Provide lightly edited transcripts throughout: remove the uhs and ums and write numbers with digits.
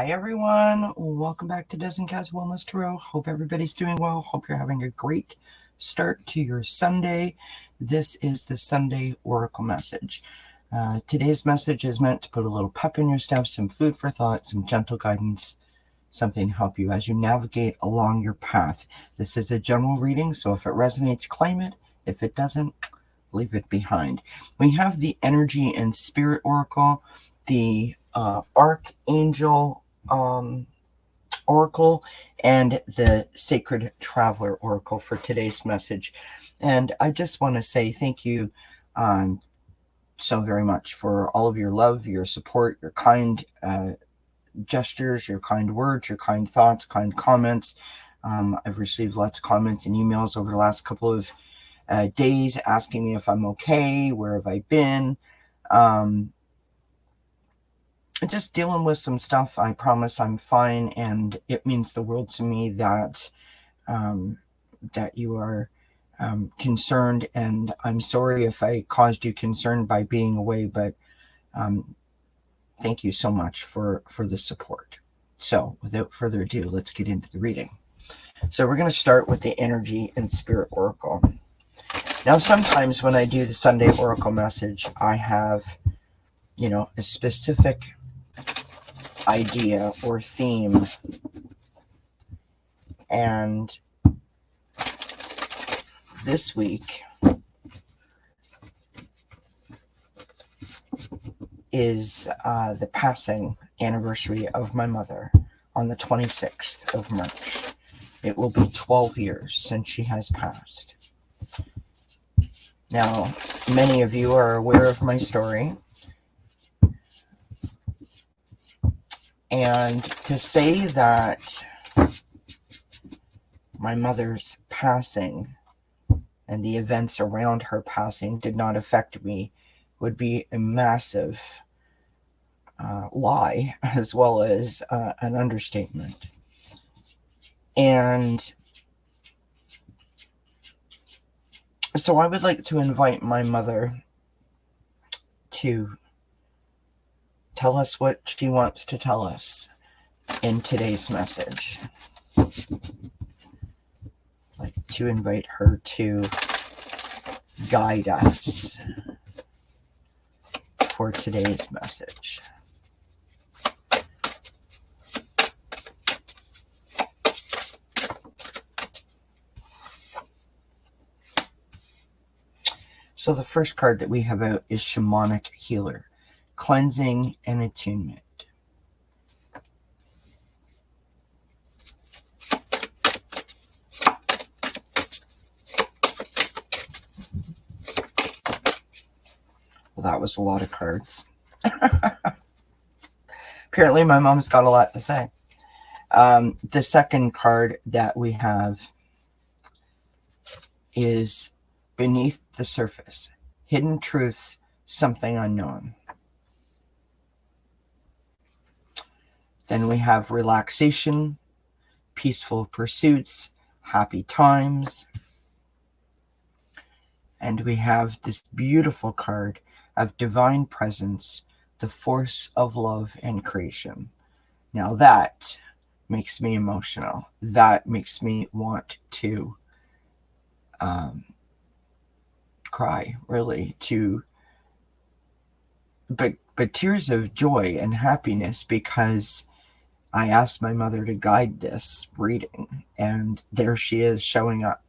Hi everyone, welcome back to Des and Kaz Wellness Tarot. Hope everybody's doing well. Hope you're having a great start to your Sunday. This is the Sunday Oracle message. Today's message is meant to put a little pep in your step, some food for thought, some gentle guidance, something to help you as you navigate along your path. This is a general reading, so if it resonates, claim it. If it doesn't, leave it behind. We have the Energy and Spirit Oracle, the Archangel Oracle, and the Sacred Traveler Oracle for today's message. And I just want to say thank you so very much for all of your love, your support, your kind gestures, your kind words, your kind thoughts, kind comments. I've received lots of comments and emails over the last couple of days asking me if I'm okay, where have I been, just dealing with some stuff. I promise I'm fine, and it means the world to me that that you are concerned, and I'm sorry if I caused you concern by being away, but thank you so much for the support. So without further ado, let's get into the reading. So we're going to start with the Energy and Spirit Oracle. Now, sometimes when I do the Sunday Oracle message, I have, a specific idea or theme, and this week is the passing anniversary of my mother on the 26th of March. It will be 12 years since she has passed. Now, many of you are aware of my story. And to say that my mother's passing and the events around her passing did not affect me would be a massive lie, as well as an understatement. And so I would like to invite my mother to tell us what she wants to tell us in today's message. I'd like to invite her to guide us for today's message. So the first card that we have out is Shamanic Healer. Cleansing and attunement. Well, that was a lot of cards. Apparently my mom's got a lot to say. The second card that we have is Beneath the Surface. Hidden Truths, Something Unknown. Then we have Relaxation, Peaceful Pursuits, Happy Times. And we have this beautiful card of Divine Presence, the Force of Love and Creation. Now that makes me emotional. That makes me want to cry, really, but tears of joy and happiness, because I asked my mother to guide this reading, and there she is showing up.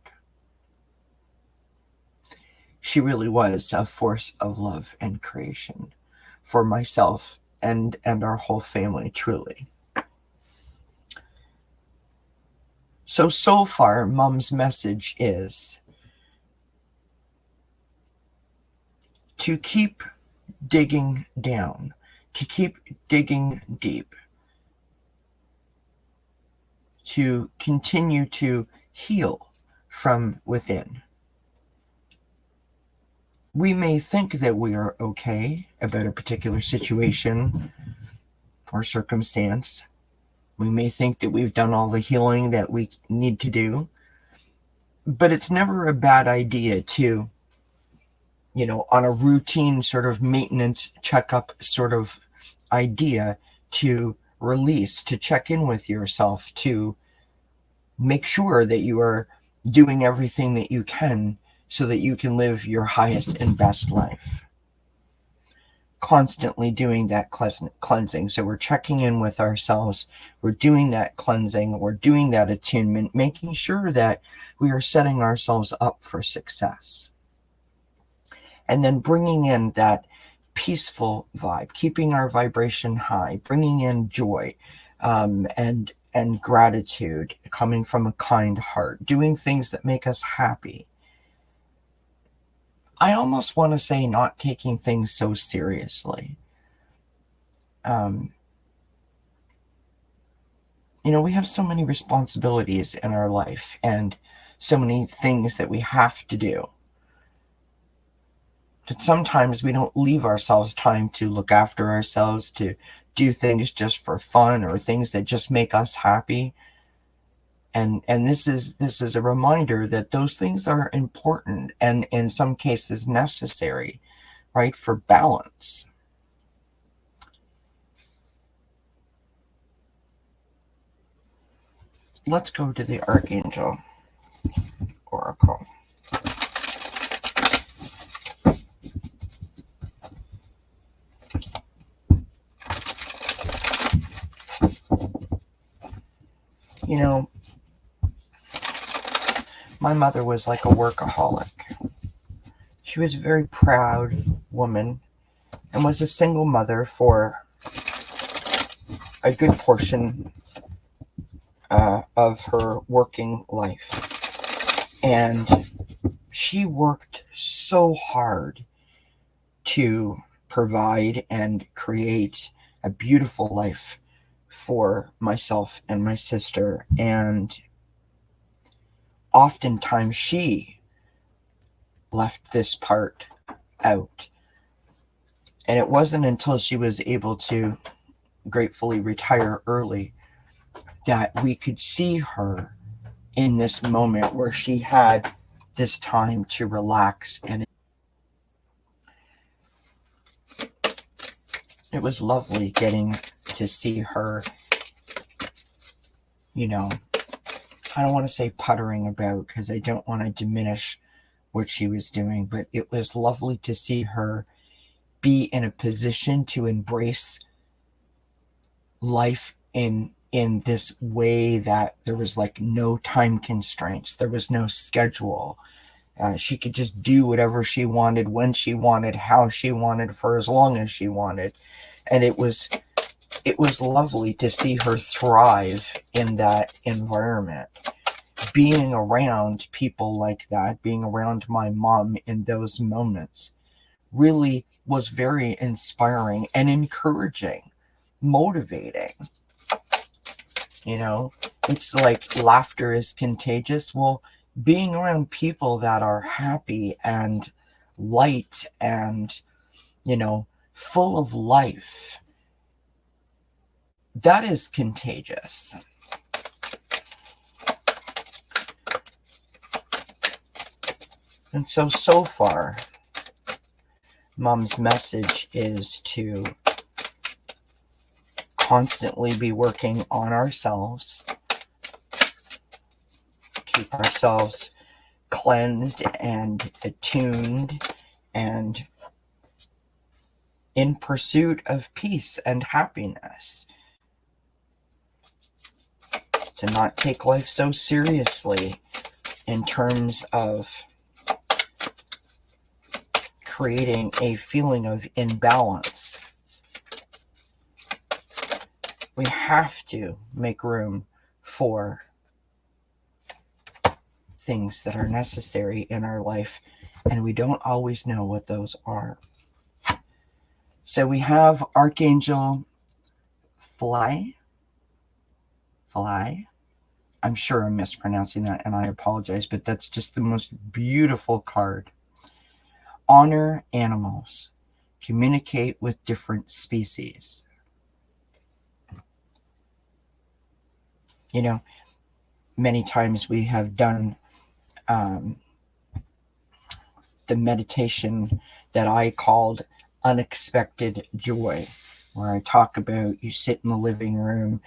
She really was a force of love and creation for myself and our whole family, truly. So far, Mom's message is to keep digging down, to keep digging deep, to continue to heal from within. We may think that we are okay about a particular situation or circumstance. We may think that we've done all the healing that we need to do, but it's never a bad idea to, on a routine sort of maintenance checkup sort of idea, to release, to check in with yourself, to make sure that you are doing everything that you can so that you can live your highest and best life. Constantly doing that cleansing. So we're checking in with ourselves, we're doing that cleansing, we're doing that attunement, making sure that we are setting ourselves up for success. And then bringing in that peaceful vibe, keeping our vibration high, bringing in joy, and gratitude coming from a kind heart, doing things that make us happy. I almost want to say not taking things so seriously. We have so many responsibilities in our life and so many things that we have to do that sometimes we don't leave ourselves time to look after ourselves, to do things just for fun or things that just make us happy. And this is a reminder that those things are important and in some cases necessary, right, for balance. Let's go to the Archangel Oracle. My mother was like a workaholic. She was a very proud woman and was a single mother for a good portion of her working life. And she worked so hard to provide and create a beautiful life for myself and my sister. And oftentimes she left this part out. And it wasn't until she was able to gratefully retire early that we could see her in this moment where she had this time to relax. And it was lovely getting to see her, I don't want to say puttering about because I don't want to diminish what she was doing, but it was lovely to see her be in a position to embrace life in this way that there was like no time constraints. There was no schedule. She could just do whatever she wanted, when she wanted, how she wanted, for as long as she wanted. And it was lovely to see her thrive in that environment. Being around people like that, being around my mom in those moments really was very inspiring and encouraging, motivating. It's like laughter is contagious. Well, being around people that are happy and light and, full of life, that is contagious. And so far, Mom's message is to constantly be working on ourselves, keep ourselves cleansed and attuned and in pursuit of peace and happiness. To not take life so seriously in terms of creating a feeling of imbalance. We have to make room for things that are necessary in our life, and we don't always know what those are. So we have Archangel Fly. I'm sure I'm mispronouncing that, and I apologize, but that's just the most beautiful card. Honor animals. Communicate with different species. Many times we have done the meditation that I called unexpected joy, where I talk about you sit in the living room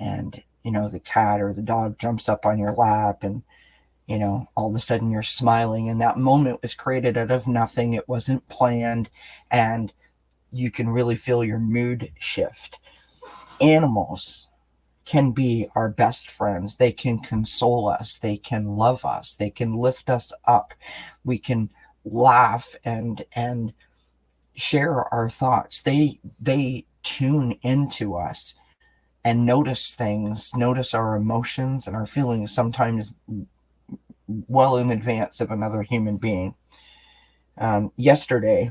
and, the cat or the dog jumps up on your lap and, all of a sudden you're smiling, and that moment was created out of nothing. It wasn't planned, and you can really feel your mood shift. Animals can be our best friends. They can console us. They can love us. They can lift us up. We can laugh and share our thoughts. They tune into us and notice things, notice our emotions and our feelings, sometimes well in advance of another human being. Yesterday,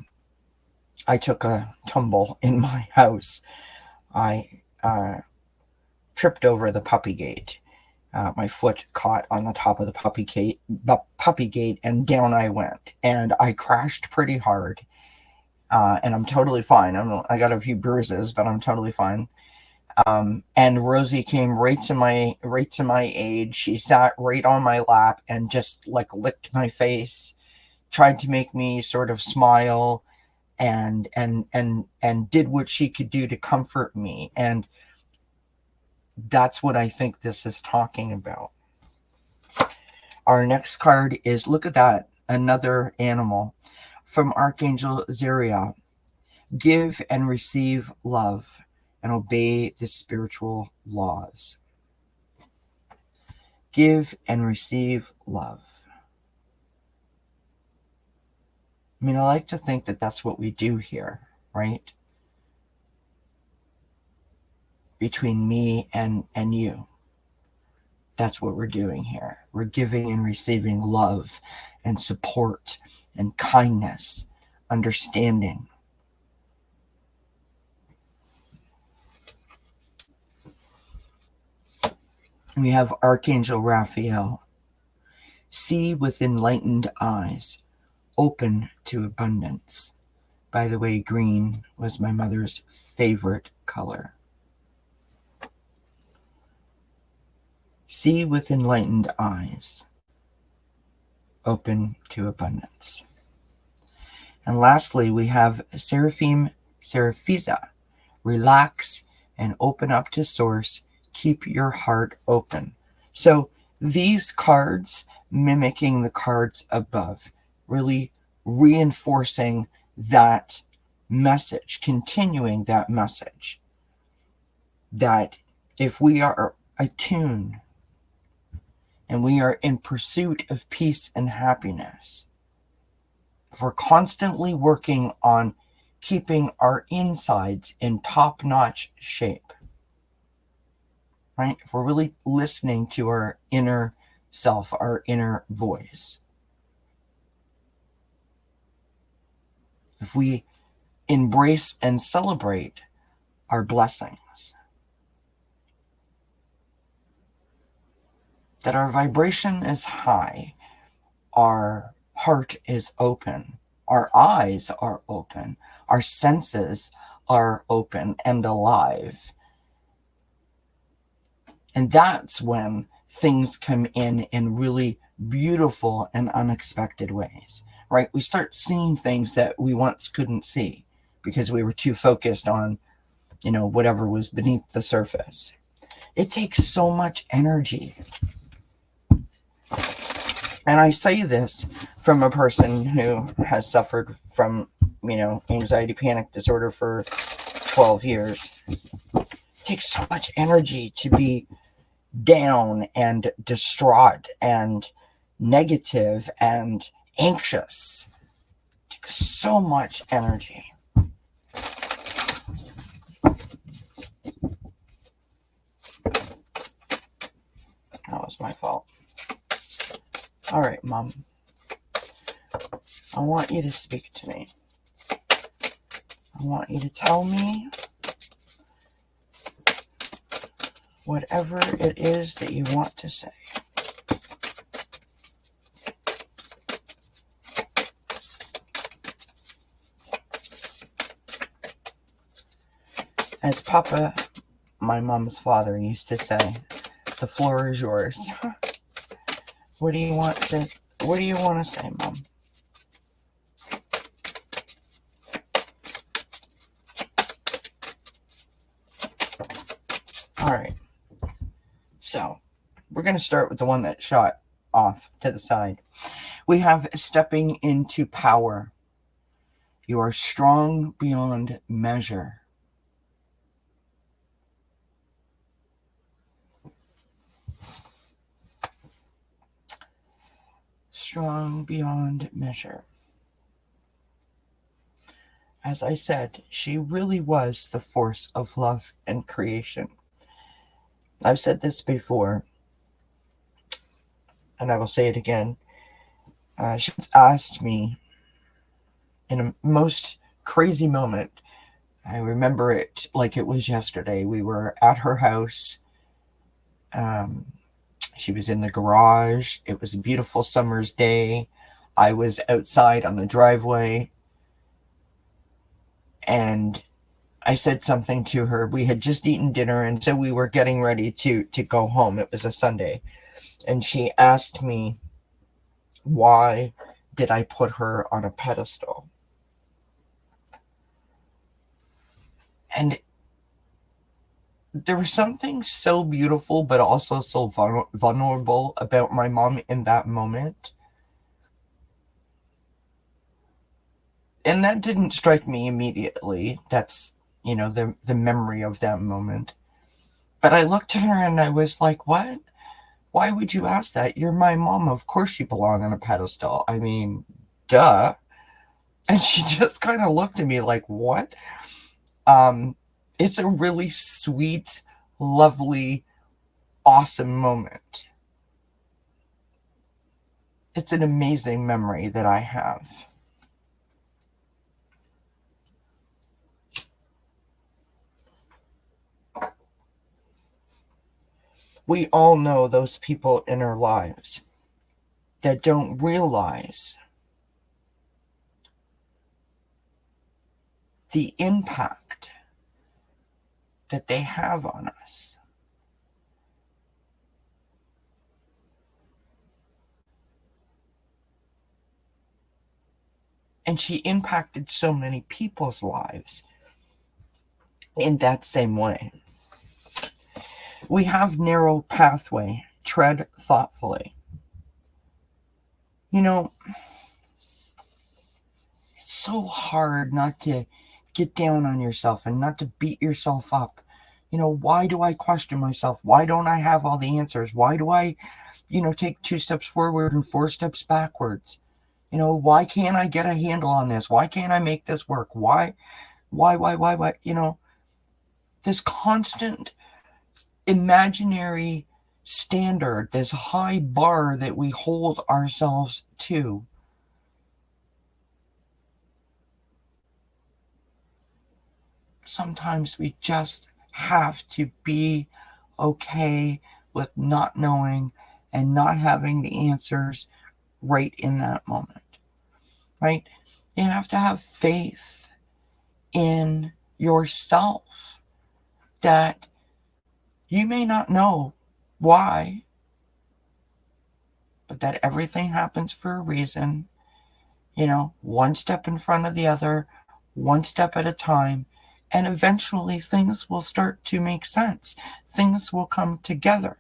I took a tumble in my house. I tripped over the puppy gate. My foot caught on the top of the puppy gate, and down I went. And I crashed pretty hard. And I'm totally fine. I got a few bruises, but I'm totally fine. And Rosie came right to my aid. She sat right on my lap and just like licked my face, tried to make me sort of smile, and did what she could do to comfort me. And that's what I think this is talking about. Our next card is, look at that, another animal from Archangel Zariel. Give and receive love and obey the spiritual laws. Give and receive love. I mean, I like to think that that's what we do here, right? Between me and you. That's what we're doing here. We're giving and receiving love and support and kindness, understanding. We have Archangel Raphael. See with enlightened eyes, open to abundance. By the way, green was my mother's favorite color. See with enlightened eyes, open to abundance. And lastly, we have Seraphim Seraphiza. Relax and open up to source. Keep your heart open. So these cards, mimicking the cards above, really reinforcing that message, continuing that message, that if we are attuned and we are in pursuit of peace and happiness, if we're constantly working on keeping our insides in top-notch shape, right? If we're really listening to our inner self, our inner voice, if we embrace and celebrate our blessings, that our vibration is high, our heart is open, our eyes are open, our senses are open and alive. And that's when things come in really beautiful and unexpected ways, right? We start seeing things that we once couldn't see because we were too focused on, whatever was beneath the surface. It takes so much energy. And I say this from a person who has suffered from, anxiety panic disorder for 12 years. It takes so much energy to be down and distraught and negative and anxious. It takes so much energy. That was my fault. All right, Mom. I want you to speak to me. I want you to tell me whatever it is that you want to say. As Papa, my mom's father, used to say, the floor is yours. What do you want to say, Mom? All right. So we're going to start with the one that shot off to the side. We have stepping into power. You are strong beyond measure. Strong beyond measure. As I said, she really was the force of love and creation. I've said this before, and I will say it again. She asked me in a most crazy moment. I remember it like it was yesterday. We were at her house. She was in the garage. It was a beautiful summer's day. I was outside on the driveway. And I said something to her. We had just eaten dinner, and so we were getting ready to go home. It was a Sunday. And she asked me, why did I put her on a pedestal? And there was something so beautiful, but also so vulnerable about my mom in that moment. And that didn't strike me immediately. That's, the memory of that moment. But I looked at her and I was like, what? Why would you ask that? You're my mom. Of course you belong on a pedestal. I mean, duh. And she just kind of looked at me like, what? It's a really sweet, lovely, awesome moment. It's an amazing memory that I have. We all know those people in our lives that don't realize the impact that they have on us. And she impacted so many people's lives in that same way. We have narrow pathway, tread thoughtfully. It's so hard not to get down on yourself and not to beat yourself up. Why do I question myself? Why don't I have all the answers? Why do I, take 2 steps forward and 4 steps backwards? Why can't I get a handle on this? Why can't I make this work? Why? This constant imaginary standard, this high bar that we hold ourselves to. Sometimes we just have to be okay with not knowing and not having the answers right in that moment, right? You have to have faith in yourself that you may not know why, but that everything happens for a reason, one step in front of the other, one step at a time, and eventually things will start to make sense. Things will come together.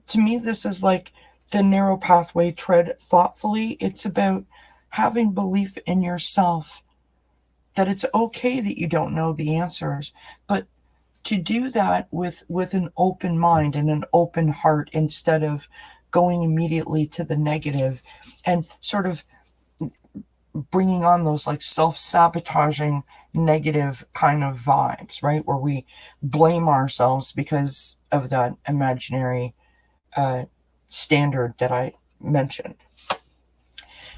To me, this is like the narrow pathway, tread thoughtfully. It's about having belief in yourself that it's okay that you don't know the answers, but to do that with an open mind and an open heart instead of going immediately to the negative and sort of bringing on those like self-sabotaging negative kind of vibes, right? Where we blame ourselves because of that imaginary standard that I mentioned.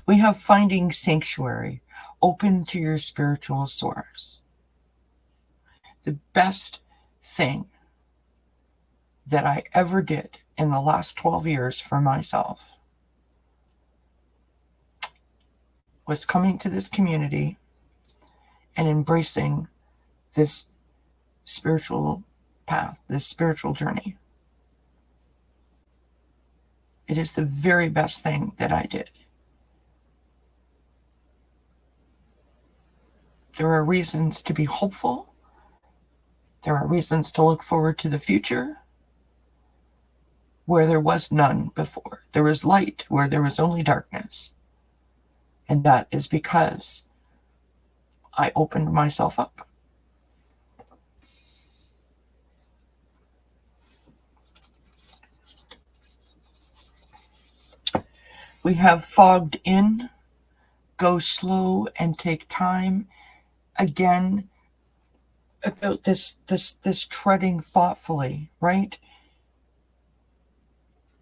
We have finding sanctuary, open to your spiritual source. The best thing that I ever did in the last 12 years for myself was coming to this community and embracing this spiritual path, this spiritual journey. It is the very best thing that I did. There are reasons to be hopeful. There are reasons to look forward to the future where there was none before. There is light where there was only darkness. And that is because I opened myself up. We have fogged in, go slow and take time. Again, about this treading thoughtfully, right?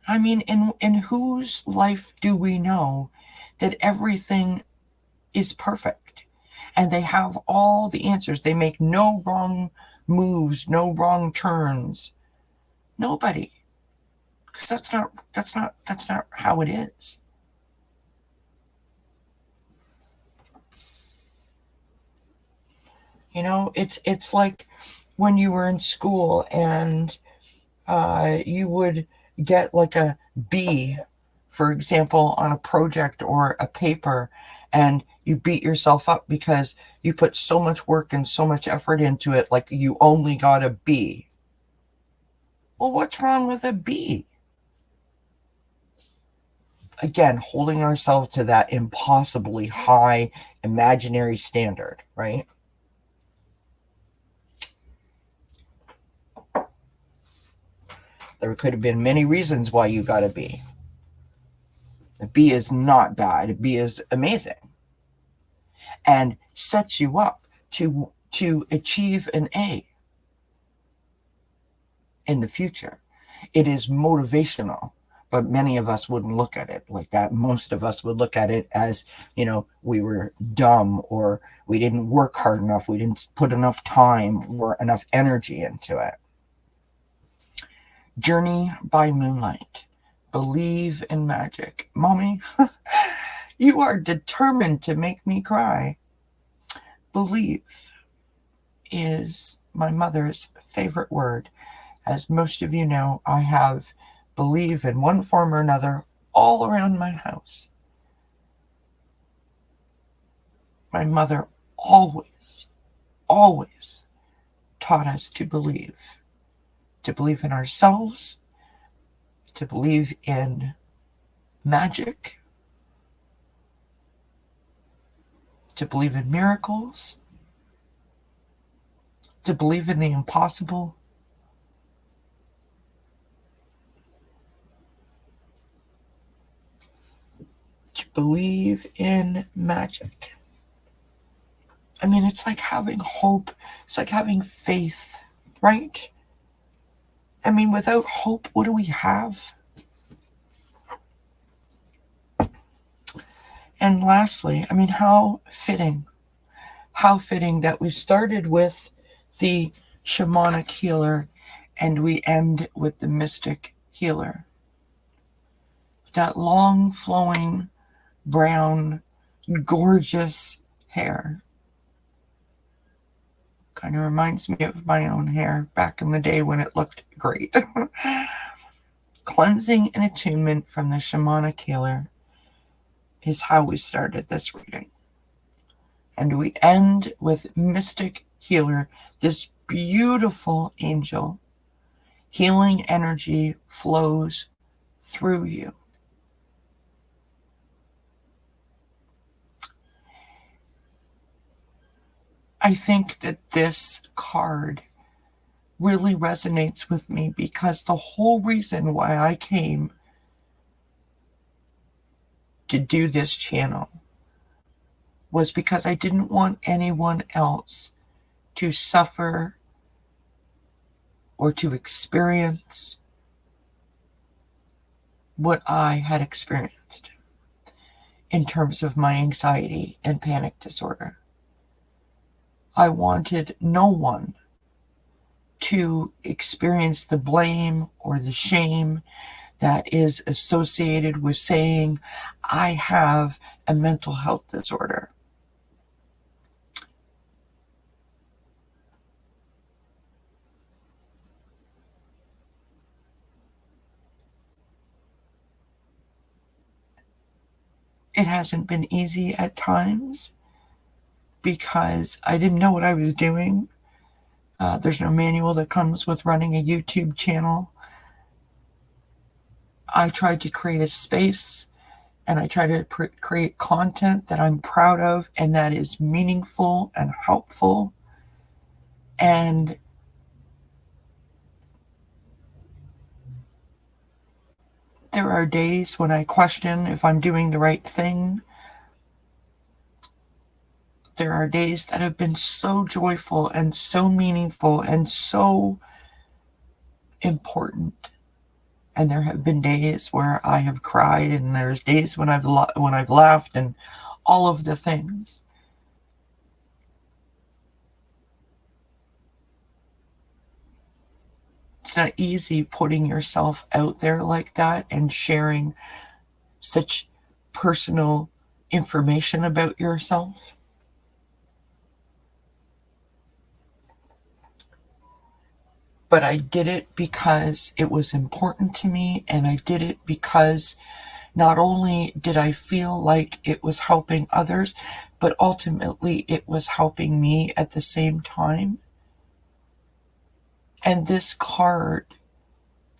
I mean, in whose life do we know that everything is perfect and they have all the answers? They make no wrong moves, no wrong turns. Nobody. Because that's not how it is. You know, it's like when you were in school and you would get like a B, for example, on a project or a paper, and you beat yourself up because you put so much work and so much effort into it, like you only got a B. Well, what's wrong with a B? Again, holding ourselves to that impossibly high imaginary standard, right? There could have been many reasons why you got a B. A B is not bad. A B is amazing and sets you up to achieve an A in the future. It is motivational, but many of us wouldn't look at it like that. Most of us would look at it as, you know, we were dumb or we didn't work hard enough. We didn't put enough time or enough energy into it. Journey by moonlight. Believe in magic. Mommy, you are determined to make me cry. Believe is my mother's favorite word. As most of you know, I have believe in one form or another all around my house. My mother always taught us to believe in ourselves, to believe in magic, to believe in miracles, to believe in the impossible. To believe in magic. I mean, it's like having hope. It's like having faith, right? I mean, without hope, what do we have? And lastly, I mean, how fitting that we started with the shamanic healer and we end with the mystic healer. That long flowing brown, gorgeous hair. Kind of reminds me of my own hair back in the day when it looked great. Cleansing and attunement from the shamanic healer is how we started this reading. And we end with mystic healer, this beautiful angel. Healing energy flows through you. I think that this card really resonates with me because the whole reason why I came to do this channel was because I didn't want anyone else to suffer or to experience what I had experienced in terms of my anxiety and panic disorder. I wanted no one to experience the blame or the shame that is associated with saying, I have a mental health disorder. It hasn't been easy at times because I didn't know what I was doing. There's no manual that comes with running a YouTube channel. I tried to create a space, and I try to create content that I'm proud of and that is meaningful and helpful. And there are days when I question if I'm doing the right thing. There are days that have been so joyful and so meaningful and so important. And there have been days where I have cried, and there's days when I've laughed, and all of the things. It's not easy putting yourself out there like that and sharing such personal information about yourself. But I did it because it was important to me, and I did it because not only did I feel like it was helping others, but ultimately it was helping me at the same time. And this card,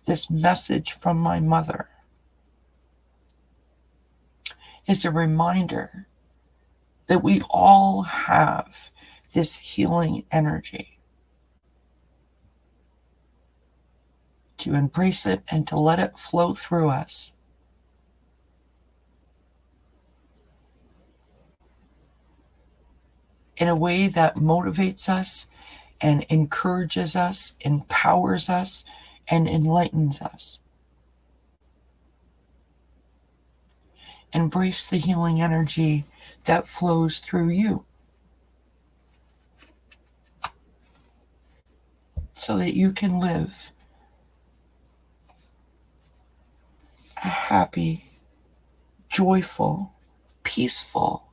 this message from my mother, is a reminder that we all have this healing energy. To embrace it and to let it flow through us. In a way that motivates us and encourages us, empowers us, and enlightens us. Embrace the healing energy that flows through you, so that you can live a happy, joyful, peaceful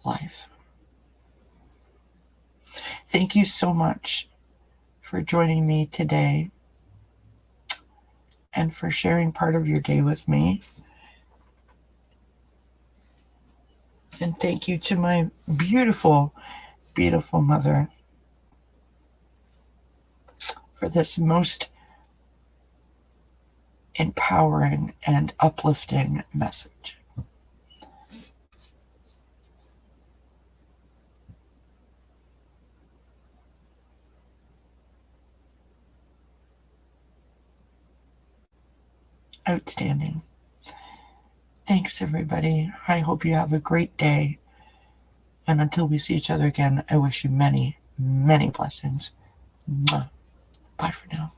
life. Thank you so much for joining me today and for sharing part of your day with me. And thank you to my beautiful, beautiful mother for this most empowering and uplifting message. Outstanding. Thanks, everybody. I hope you have a great day. And until we see each other again, I wish you many, many blessings. Bye for now.